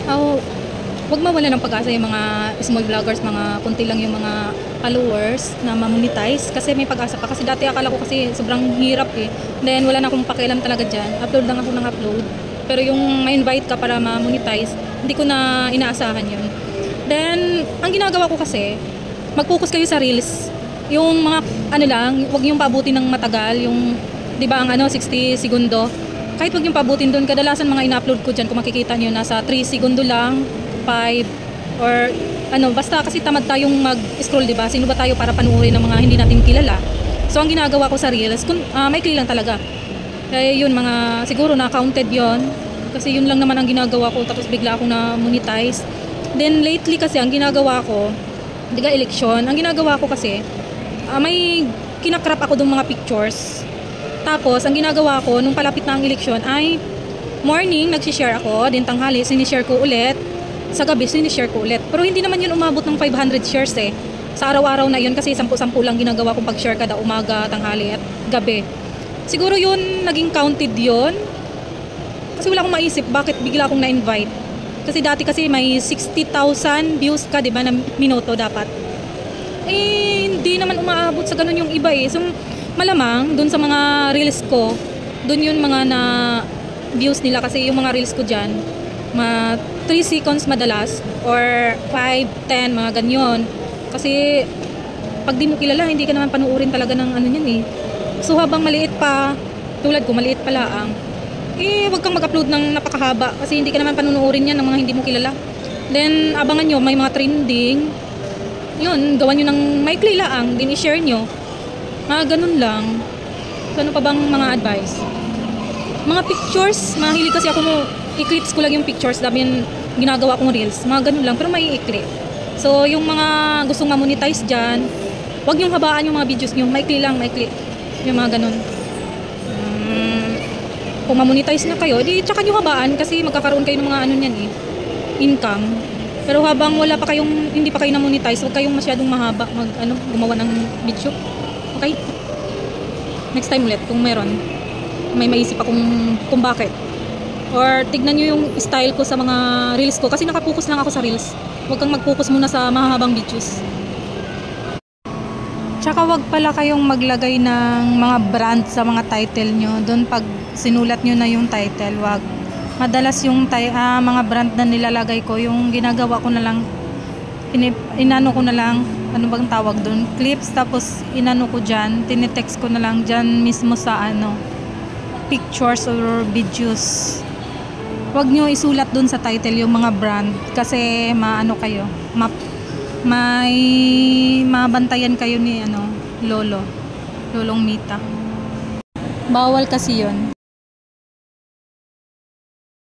Oh, wag mawala ng pag-asa yung mga small vloggers, mga kunti lang yung mga followers na ma-monetize kasi may pag-asa pa. Kasi dati akala ko kasi sobrang hirap eh. Then wala na akong pakialam talaga dyan. Upload lang ako ng upload. Pero yung ma-invite ka para ma-monetize, hindi ko na inaasahan yun. Then, ang ginagawa ko kasi, mag-focus kayo sa reels. Yung mga ano lang, wag yung pabuti ng matagal, yung 'di ba ang 60 segundo. Kahit wag yung pabutin doon, kadalasan mga ina-upload ko diyan kung makikita niyo nasa 3 segundo lang, 5 or basta kasi tamad tayong mag-scroll, 'di ba? Sino ba tayo para panuorin ng mga hindi natin kilala? So ang ginagawa ko sa reels, maikli lang talaga. Kaya yun, mga siguro na counted yon kasi yun lang naman ang ginagawa ko, tapos bigla akong na monetize. Then lately kasi ang ginagawa ko, diga election, ang ginagawa ko kasi may kinakrap ako ng mga pictures. Tapos ang ginagawa ko nung palapit na ang eleksyon ay morning nagsi-share ako, din tanghali sinishare ko ulit, sa gabi sinishare ko ulit. Pero hindi naman yun umabot ng 500 shares eh. Sa araw-araw na yun kasi 10-10 lang ginagawa kong pag-share kada umaga, tanghali at gabi. Siguro yun naging counted yun. Kasi wala akong maisip bakit bigla akong na-invite. Kasi dati kasi may 60,000 views ka, 'di ba, na minuto dapat. Eh hindi naman umaabot sa ganun yung iba eh. So malamang dun sa mga reels ko, dun yun mga na views nila kasi yung mga reels ko dyan 3 seconds madalas or 5, 10, mga ganyan. Kasi pag di mo kilala, hindi ka naman panuorin talaga ng ano yan eh. So habang maliit pa, tulad ko maliit pa lang, wag kang mag-upload ng napakahaba kasi hindi ka naman panunuorin yan ng mga hindi mo kilala. Then abangan nyo, may mga trending, yun, gawan nyo ng maikli lang, din i-share nyo. Mga ganun lang. So, ano pa bang mga advice? Mga pictures, mahilig kasi ako i-clips ko lang yung pictures, dami yung ginagawa kong reels. Mga ganun lang, pero may i-clip. So, yung mga gustong ma-monetize dyan, wag yung habaan yung mga videos nyo. Maikli lang, maikli. Yung mga ganun. Kung ma-monetize na kayo, di tsaka nyo habaan kasi magkakaroon kayo ng mga ano nyan eh, income. Pero habang wala pa kayong, hindi pa kayo na-monetize, wag kayong masyadong mahaba gumawa ng video. Okay? Next time ulit kung meron. May maisip akong kung bakit. Or tignan nyo yung style ko sa mga reels ko. Kasi nakapokus lang ako sa reels. Huwag kang mag-focus muna sa mahahabang videos. Tsaka wag pala kayong maglagay ng mga brand sa mga title nyo. Doon pag sinulat nyo na yung title, wag. Madalas yung mga brand na nilalagay ko, yung ginagawa ko na lang, inano ko na lang, ano bang tawag doon, clips, tapos inano ko dyan, tinitext ko na lang dyan mismo sa pictures or videos. Huwag nyo isulat doon sa title yung mga brand kasi maano kayo, may mabantayan kayo ni Lolong Mita. Bawal kasi yun.